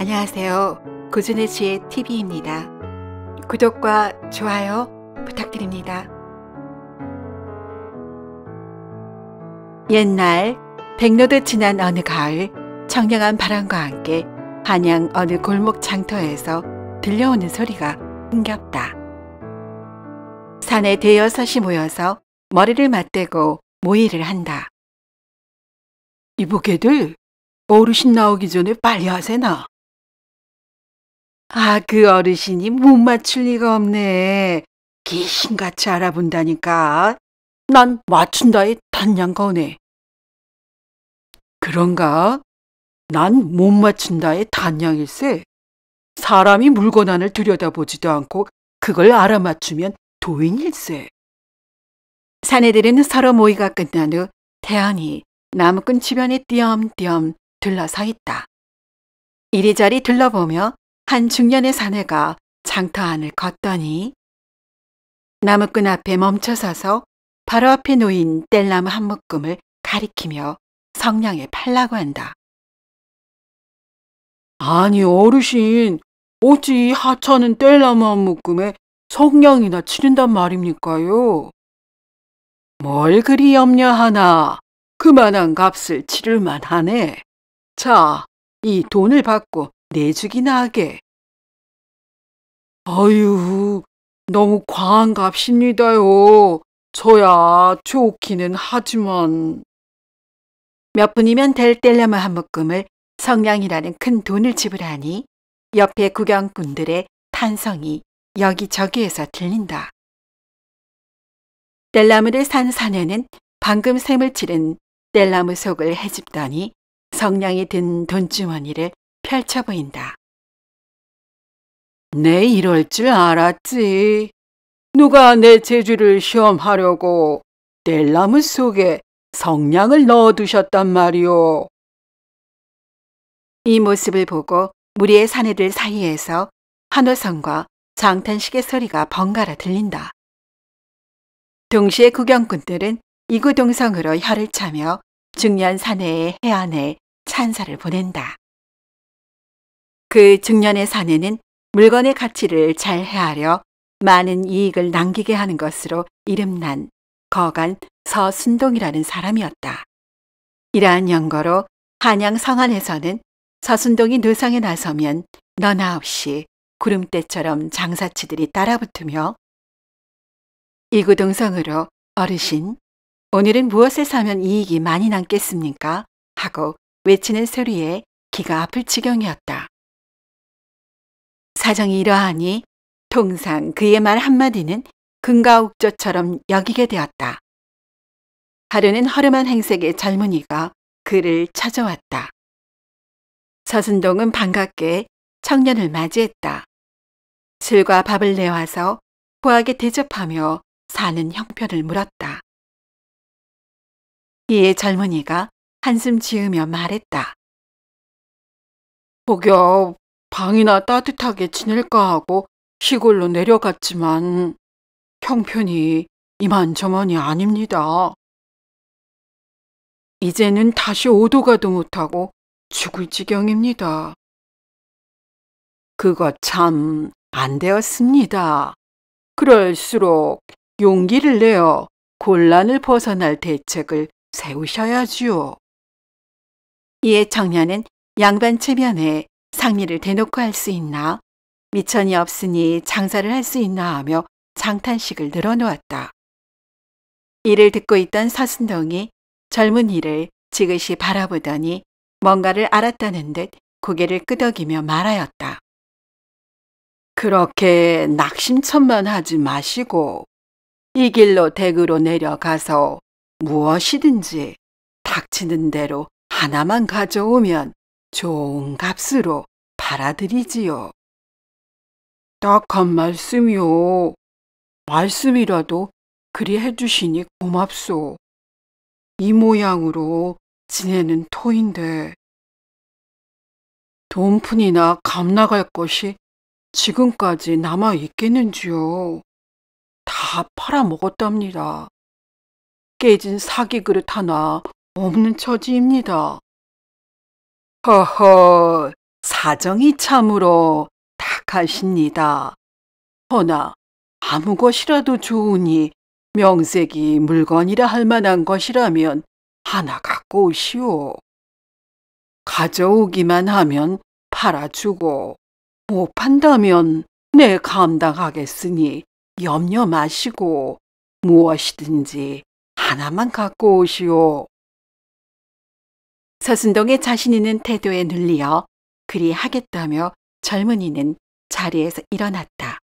안녕하세요. 고준의 지혜 TV입니다. 구독과 좋아요 부탁드립니다. 옛날 백로도 지난 어느 가을 청량한 바람과 함께 한양 어느 골목 장터에서 들려오는 소리가 흥겹다. 산에 대여섯이 모여서 머리를 맞대고 모의를 한다. 이보게들 어르신 나오기 전에 빨리 하세나. 그 어르신이 못 맞출 리가 없네. 귀신같이 알아본다니까. 난 맞춘다에 단양 거네. 그런가? 난 못 맞춘다에 단양일세. 사람이 물건 안을 들여다보지도 않고 그걸 알아맞추면 도인일세. 사내들은 서로 모의가 끝난 후 태연히 나무꾼 주변에 띄엄띄엄 둘러서 있다. 이리저리 둘러보며 한 중년의 사내가 장터 안을 걷더니 나무꾼 앞에 멈춰서서 바로 앞에 놓인 뗄나무 한 묶음을 가리키며 성냥에 팔라고 한다. 아니 어르신, 어찌 하찮은 뗄나무 한 묶음에 성냥이나 치른단 말입니까요? 뭘 그리 염려하나. 그만한 값을 치를만 하네. 자, 이 돈을 받고 내주기나 하게. 아유, 너무 과한 값입니다요. 저야 좋기는 하지만. 몇 분이면 될 뗄나무 한 묶음을 성냥이라는 큰 돈을 지불하니 옆에 구경꾼들의 탄성이 여기저기에서 들린다. 뗄나무를 산 사내는 방금 샘을 치른 뗄나무 속을 헤집더니 성냥이 든 돈주머니를 펼쳐 보인다. 내 이럴 줄 알았지. 누가 내 재주를 시험하려고 뗄나무 속에 성냥을 넣어두셨단 말이오. 이 모습을 보고 무리의 사내들 사이에서 환호성과 장탄식의 소리가 번갈아 들린다. 동시에 구경꾼들은 이구동성으로 혀를 차며 중년 사내의 해안에 찬사를 보낸다. 그 중년의 사내는 물건의 가치를 잘 헤아려 많은 이익을 남기게 하는 것으로 이름난 거간 서순동이라는 사람이었다. 이러한 연고로 한양 성안에서는 서순동이 노상에 나서면 너나 없이 구름대처럼 장사치들이 따라붙으며 이구동성으로 어르신, 오늘은 무엇을 사면 이익이 많이 남겠습니까? 하고 외치는 소리에 기가 아플 지경이었다. 사정이 이러하니 통상 그의 말 한마디는 금가옥조처럼 여기게 되었다. 하루는 허름한 행색의 젊은이가 그를 찾아왔다. 서순동은 반갑게 청년을 맞이했다. 술과 밥을 내와서 후하게 대접하며 사는 형편을 물었다. 이에 젊은이가 한숨 지으며 말했다. 혹여 방이나 따뜻하게 지낼까 하고 시골로 내려갔지만 형편이 이만저만이 아닙니다. 이제는 다시 오도 가도 못하고 죽을 지경입니다. 그거 참 안 되었습니다. 그럴수록 용기를 내어 곤란을 벗어날 대책을 세우셔야지요. 이에 청년은 양반 체면에 상리를 대놓고 할 수 있나, 미천이 없으니 장사를 할 수 있나 하며 장탄식을 늘어놓았다. 이를 듣고 있던 서순동이 젊은이를 지그시 바라보더니 뭔가를 알았다는 듯 고개를 끄덕이며 말하였다. 그렇게 낙심천만하지 마시고 이 길로 댁으로 내려가서 무엇이든지 닥치는 대로 하나만 가져오면 좋은 값으로 팔아드리지요. 딱한 말씀이요. 말씀이라도 그리 해주시니 고맙소. 이 모양으로 지내는 토인데 돈푼이나 값 나갈 것이 지금까지 남아 있겠는지요. 다 팔아먹었답니다. 깨진 사기 그릇 하나 없는 처지입니다. 허허, 사정이 참으로 탁하십니다. 허나 아무 것이라도 좋으니 명색이 물건이라 할 만한 것이라면 하나 갖고 오시오. 가져오기만 하면 팔아주고 못 판다면 내 감당하겠으니 염려 마시고 무엇이든지 하나만 갖고 오시오. 서순동의 자신 있는 태도에 눌리어 그리 하겠다며 젊은이는 자리에서 일어났다.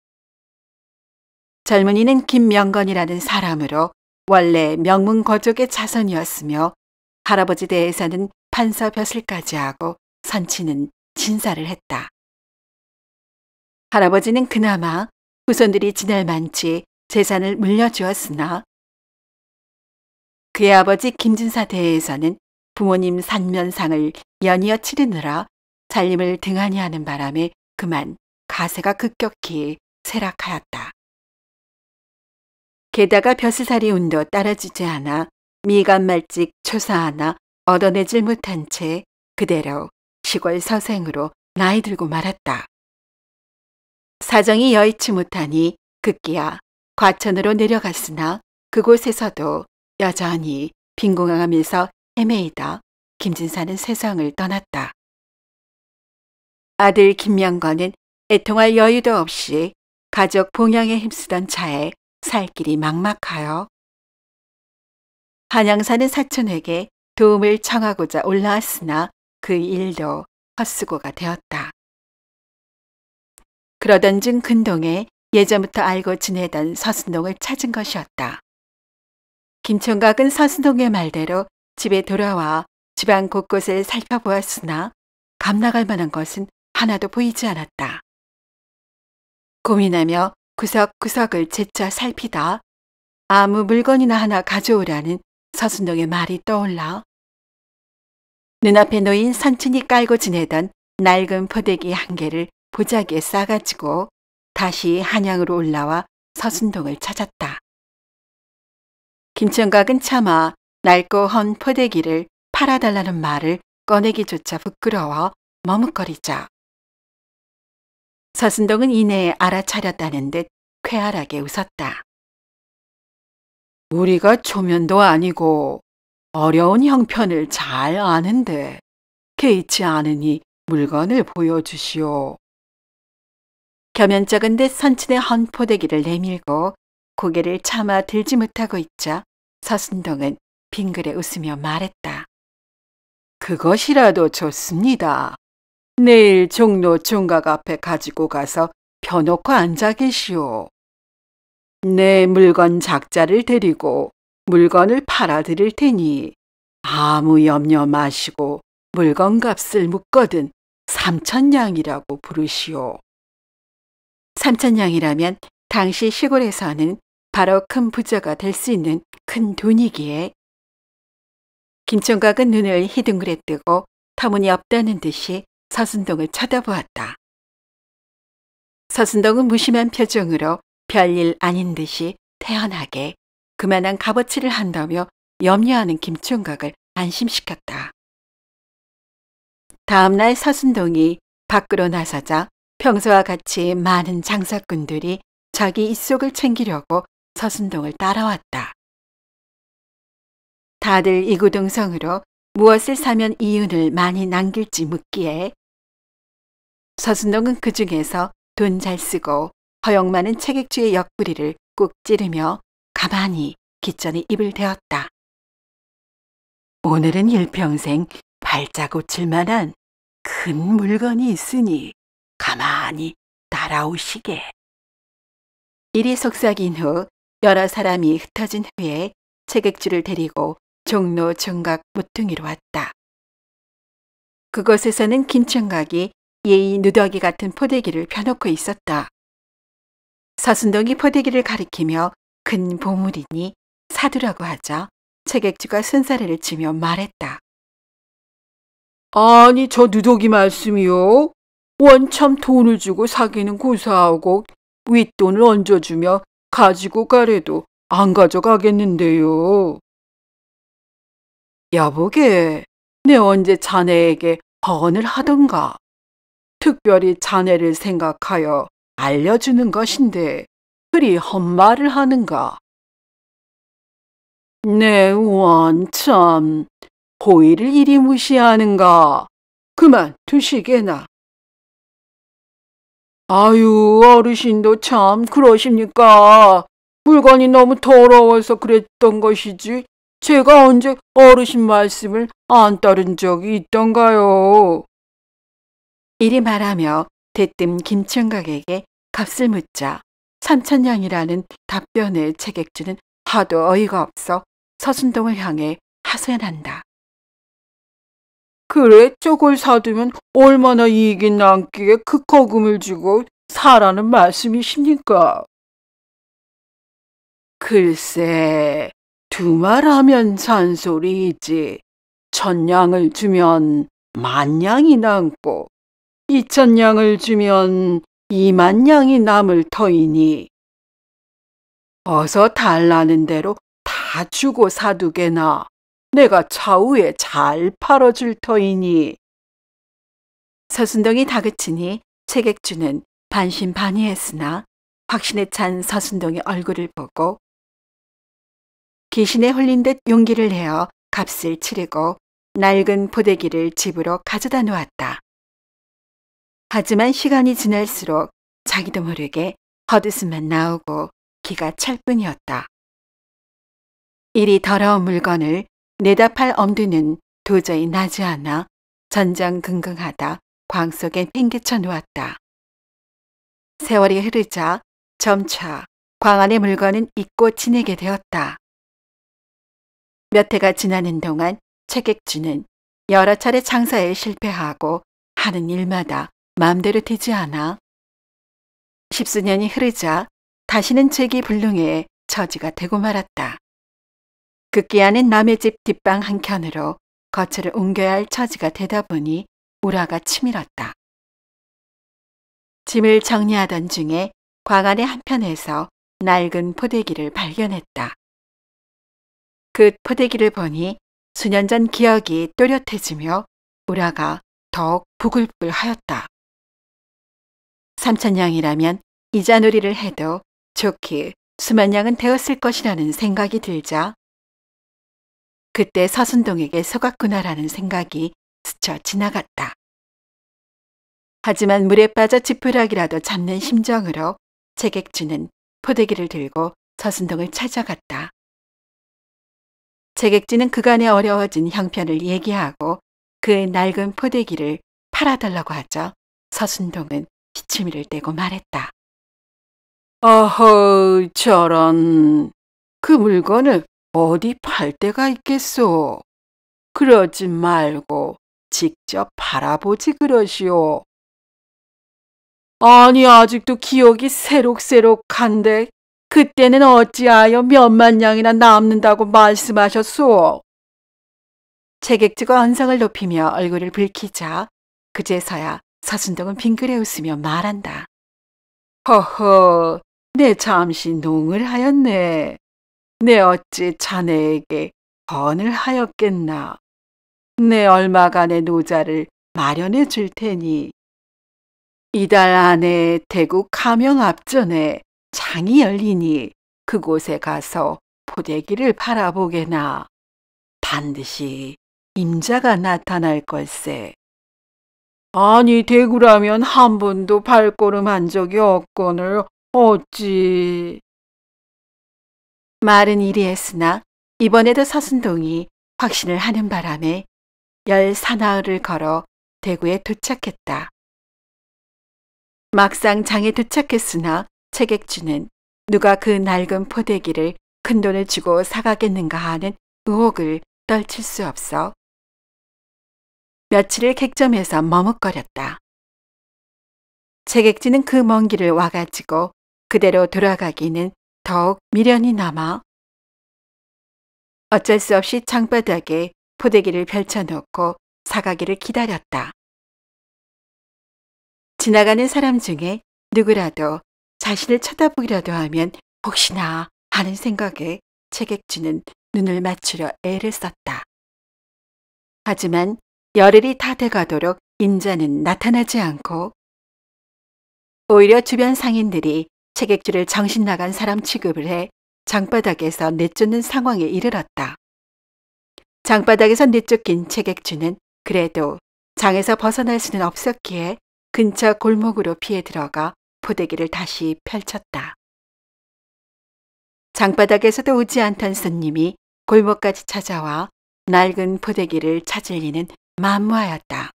젊은이는 김명건이라는 사람으로 원래 명문거족의 자손이었으며 할아버지 대에서는 판서 벼슬까지 하고 선치는 진사를 했다. 할아버지는 그나마 후손들이 지낼 만치 재산을 물려주었으나 그의 아버지 김진사 대에서는 부모님 산면상을 연이어 치르느라 살림을 등한히 하는 바람에 그만 가세가 급격히 쇠락하였다. 게다가 벼슬살이 운도 따라주지 않아 미간말찍 초사 하나 얻어내질 못한 채 그대로 시골 서생으로 나이 들고 말았다. 사정이 여의치 못하니 급기야 과천으로 내려갔으나 그곳에서도 여전히 빈궁하면서 헤매이다 김진사는 세상을 떠났다. 아들 김명건은 애통할 여유도 없이 가족 봉양에 힘쓰던 차에 살 길이 막막하여 한양 사는 사촌에게 도움을 청하고자 올라왔으나 그 일도 헛수고가 되었다. 그러던 중 근동에 예전부터 알고 지내던 서순동을 찾은 것이었다. 김총각은 서순동의 말대로 집에 돌아와 집안 곳곳을 살펴보았으나 감나갈 만한 것은 하나도 보이지 않았다. 고민하며 구석구석을 재차 살피다 아무 물건이나 하나 가져오라는 서순동의 말이 떠올라 눈앞에 놓인 선친이 깔고 지내던 낡은 포대기 한 개를 보자기에 싸가지고 다시 한양으로 올라와 서순동을 찾았다. 김총각은 차마 낡고 헌 포대기를 팔아달라는 말을 꺼내기조차 부끄러워 머뭇거리자 서순동은 이내에 알아차렸다는 듯 쾌활하게 웃었다. 우리가 초면도 아니고 어려운 형편을 잘 아는데 개의치 않으니 물건을 보여주시오. 겸연쩍은 듯 선친의 헌 포대기를 내밀고 고개를 차마 들지 못하고 있자 서순동은 빙그레 웃으며 말했다. 그것이라도 좋습니다. 내일 종로 총각 앞에 가지고 가서 펴놓고 앉아 계시오. 내 물건 작자를 데리고 물건을 팔아드릴 테니 아무 염려 마시고 물건값을 묻거든 3,000냥이라고 부르시오. 3,000냥이라면 당시 시골에서는 바로 큰 부자가 될 수 있는 큰 돈이기에 김총각은 눈을 희둥그레 뜨고 터무니없다는 듯이 서순동을 쳐다보았다. 서순동은 무심한 표정으로 별일 아닌 듯이 태연하게 그만한 값어치를 한다며 염려하는 김총각을 안심시켰다. 다음 날 서순동이 밖으로 나서자 평소와 같이 많은 장사꾼들이 자기 입속을 챙기려고 서순동을 따라왔다. 다들 이구동성으로 무엇을 사면 이윤을 많이 남길지 묻기에 서순동은 그 중에서 돈 잘 쓰고 허용 많은 체객주의 옆구리를 꾹 찌르며 가만히 기전에 입을 대었다. 오늘은 일평생 발자 고칠 만한 큰 물건이 있으니 가만히 따라오시게. 일이 속삭인 후 여러 사람이 흩어진 후에 체객주를 데리고 종로 총각 모퉁이로 왔다. 그곳에서는 김총각이 예의 누더기 같은 포대기를 펴놓고 있었다. 서순동이 포대기를 가리키며 큰 보물이니 사두라고 하자 체객주가 손사래를 치며 말했다. 아니 저 누더기 말씀이요? 원참 돈을 주고 사기는 고사하고 윗돈을 얹어주며 가지고 가래도 안 가져가겠는데요. 여보게, 내 언제 자네에게 헌을 하던가. 특별히 자네를 생각하여 알려주는 것인데 그리 헛말을 하는가? 네, 원참, 호의를 이리 무시하는가? 그만 두시게나. 아유, 어르신도 참 그러십니까? 물건이 너무 더러워서 그랬던 것이지 제가 언제 어르신 말씀을 안 따른 적이 있던가요? 이리 말하며 대뜸 김총각에게 값을 묻자 3,000냥이라는 답변에 채객주는 하도 어이가 없어 서순동을 향해 하소연한다. 그래, 저걸 사두면 얼마나 이익이 남기에 그 거금을 주고 사라는 말씀이십니까? 글쎄, 두말하면 잔소리이지. 1,000냥을 주면 10,000냥이 남고 2,000냥을 주면 20,000냥이 남을 터이니 어서 달라는 대로 다 주고 사두게나. 내가 차후에 잘 팔아줄 터이니. 서순동이 다그치니 채객주는 반신반의했으나 확신에 찬 서순동의 얼굴을 보고 귀신에 홀린 듯 용기를 내어 값을 치르고 낡은 포대기를 집으로 가져다 놓았다. 하지만 시간이 지날수록 자기도 모르게 헛웃음만 나오고 기가 찰 뿐이었다. 이리 더러운 물건을 내다 팔 엄두는 도저히 나지 않아 전전긍긍하다 광 속에 팽개쳐 놓았다. 세월이 흐르자 점차 광 안의 물건은 잊고 지내게 되었다. 몇 해가 지나는 동안 채객주는 여러 차례 장사에 실패하고 하는 일마다 마음대로 되지 않아 10수년이 흐르자 다시는 재기불능의 처지가 되고 말았다. 급기야는 남의 집 뒷방 한켠으로 거처를 옮겨야 할 처지가 되다 보니 우라가 치밀었다. 짐을 정리하던 중에 광안의 한편에서 낡은 포대기를 발견했다. 그 포대기를 보니 수년 전 기억이 또렷해지며 우라가 더욱 부글부글하였다. 3,000냥이라면 이자놀이를 해도 좋게 수만 냥은 되었을 것이라는 생각이 들자 그때 서순동에게 속았구나라는 생각이 스쳐 지나갔다. 하지만 물에 빠져 지푸라기라도 잡는 심정으로 채객주는 포대기를 들고 서순동을 찾아갔다. 채객주는 그간의 어려워진 형편을 얘기하고 그 낡은 포대기를 팔아달라고 하자 서순동은 시치미를 떼고 말했다. 어허, 저런. 그 물건을 어디 팔 데가 있겠소. 그러지 말고 직접 팔아보지 그러시오. 아니, 아직도 기억이 새록새록한데 그때는 어찌하여 몇만 냥이나 남는다고 말씀하셨소? 채객주가 언성을 높이며 얼굴을 붉히자 그제서야 서순동은 빙그레 웃으며 말한다. 허허, 내 잠시 농을 하였네. 내 어찌 자네에게 번을 하였겠나. 내 얼마간의 노자를 마련해 줄 테니 이달 안에 대구 가명 앞전에 장이 열리니 그곳에 가서 포대기를 팔아보게나. 반드시 임자가 나타날 걸세. 아니, 대구라면 한 번도 발걸음한 적이 없거늘 어찌. 말은 이리 했으나 이번에도 서순동이 확신을 하는 바람에 14나흘을 걸어 대구에 도착했다. 막상 장에 도착했으나 채객주는 누가 그 낡은 포대기를 큰돈을 주고 사가겠는가 하는 의혹을 떨칠 수 없어 며칠을 객점에서 머뭇거렸다. 채객주는 그 먼 길을 와가지고 그대로 돌아가기는 더욱 미련이 남아 어쩔 수 없이 창바닥에 포대기를 펼쳐놓고 사가기를 기다렸다. 지나가는 사람 중에 누구라도 자신을 쳐다보기라도 하면 혹시나 하는 생각에 채객주는 눈을 맞추려 애를 썼다. 하지만 열흘이 다 돼가도록 인자는 나타나지 않고 오히려 주변 상인들이 채객주를 정신 나간 사람 취급을 해 장바닥에서 내쫓는 상황에 이르렀다. 장바닥에서 내쫓긴 채객주는 그래도 장에서 벗어날 수는 없었기에 근처 골목으로 피해 들어가 포대기를 다시 펼쳤다. 장바닥에서도 오지 않던 손님이 골목까지 찾아와 낡은 포대기를 찾을 리는 만무하였다.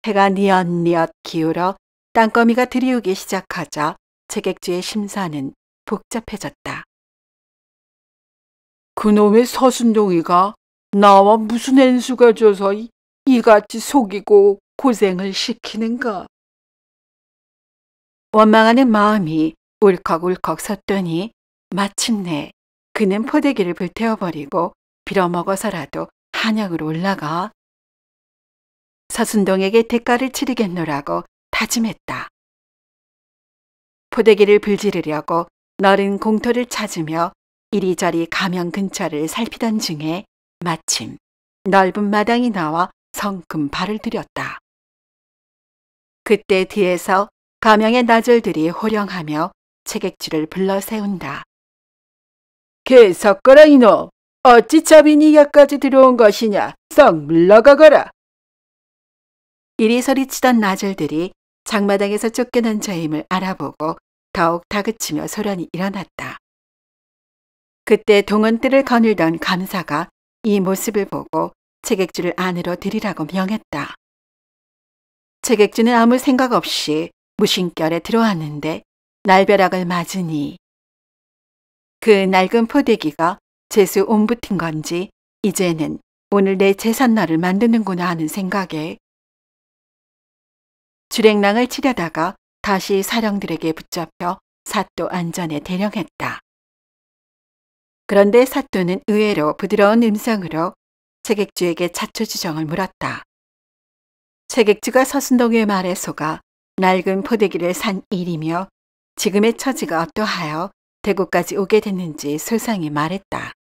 해가 뉘엿뉘엿 기울어 땅거미가 들이우기 시작하자 채객주의 심사는 복잡해졌다. 그놈의 서순동이가 나와 무슨 앤수가 져서 이같이 속이고 고생을 시키는가. 원망하는 마음이 울컥울컥 섰더니 마침내 그는 포대기를 불태워버리고 빌어먹어서라도 한양으로 올라가 서순동에게 대가를 치르겠노라고 다짐했다. 포대기를 불지르려고 너른 공터를 찾으며 이리저리 가명 근처를 살피던 중에 마침 넓은 마당이 나와 성큼 발을 들였다. 그때 뒤에서 가명의 나절들이 호령하며 채객주를 불러 세운다. 개석거라 이놈! 어찌 자빈이 야까지 들어온 것이냐? 썩 물러가거라! 이리 소리치던 나절들이 장마당에서 쫓겨난 저임을 알아보고 더욱 다그치며 소란이 일어났다. 그때 동원뜰을 거닐던 감사가 이 모습을 보고 채객주를 안으로 들이라고 명했다. 채객주는 아무 생각 없이 무심결에 들어왔는데 날벼락을 맞으니 그 낡은 포대기가 재수 옴붙은 건지 이제는 오늘 내 제삿날을 만드는구나 하는 생각에 주랭랑을 치려다가 다시 사령들에게 붙잡혀 사또 안전에 대령했다. 그런데 사또는 의외로 부드러운 음성으로 채객주에게 자초지정을 물었다. 채객주가 서순동의 말에 속아 낡은 포대기를 산 일이며 지금의 처지가 어떠하여 대구까지 오게 됐는지 소상히 말했다.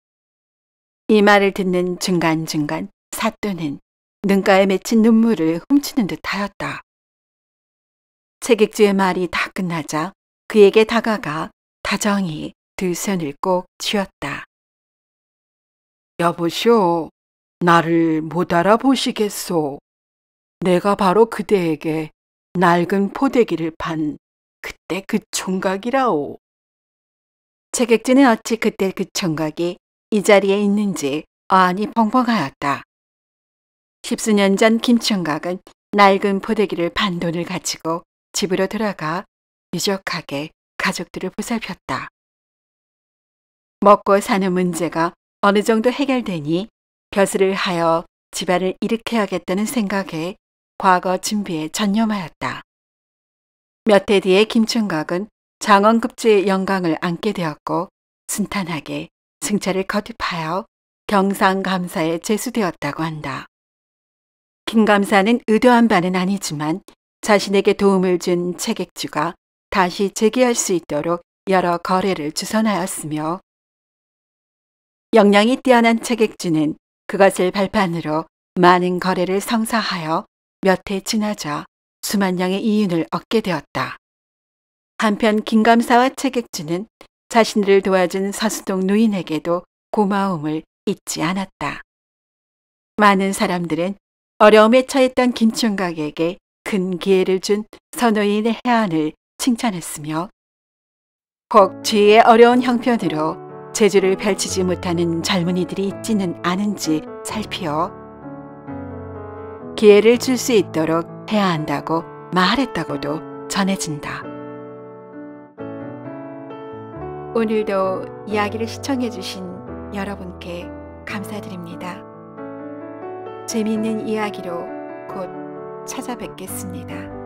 이 말을 듣는 중간중간 사또는 눈가에 맺힌 눈물을 훔치는 듯 하였다. 채객주의 말이 다 끝나자 그에게 다가가 다정히 두 손을 꼭 쥐었다. 여보시오, 나를 못 알아보시겠소? 내가 바로 그대에게 낡은 포대기를 판 그때 그 총각이라오. 채객주는 어찌 그때 그 총각이 이 자리에 있는지 어안이 벙벙하였다. 십수년 전 김총각은 낡은 포대기를 판 돈을 가지고 집으로 돌아가 유족하게 가족들을 보살폈다. 먹고 사는 문제가 어느 정도 해결되니 벼슬을 하여 집안을 일으켜야겠다는 생각에 과거 준비에 전념하였다. 몇 해 뒤에 김총각은 장원급제의 영광을 안게 되었고 순탄하게 승차를 거듭하여 경상감사에 제수되었다고 한다. 김감사는 의도한 바는 아니지만 자신에게 도움을 준 채객주가 다시 재기할 수 있도록 여러 거래를 주선하였으며 역량이 뛰어난 채객주는 그것을 발판으로 많은 거래를 성사하여 몇 해 지나자 수만 명의 이윤을 얻게 되었다. 한편 김감사와 채객주는 자신들을 도와준 서수동 누인에게도 고마움을 잊지 않았다. 많은 사람들은 어려움에 처했던 김총각에게 큰 기회를 준 선호인의 해안을 칭찬했으며 혹 주위의 어려운 형편으로 재주를 펼치지 못하는 젊은이들이 있지는 않은지 살피어 기회를 줄 수 있도록 해야 한다고 말했다고도 전해진다. 오늘도 이야기를 시청해 주신 여러분께 감사드립니다. 재미있는 이야기로 곧 찾아뵙겠습니다.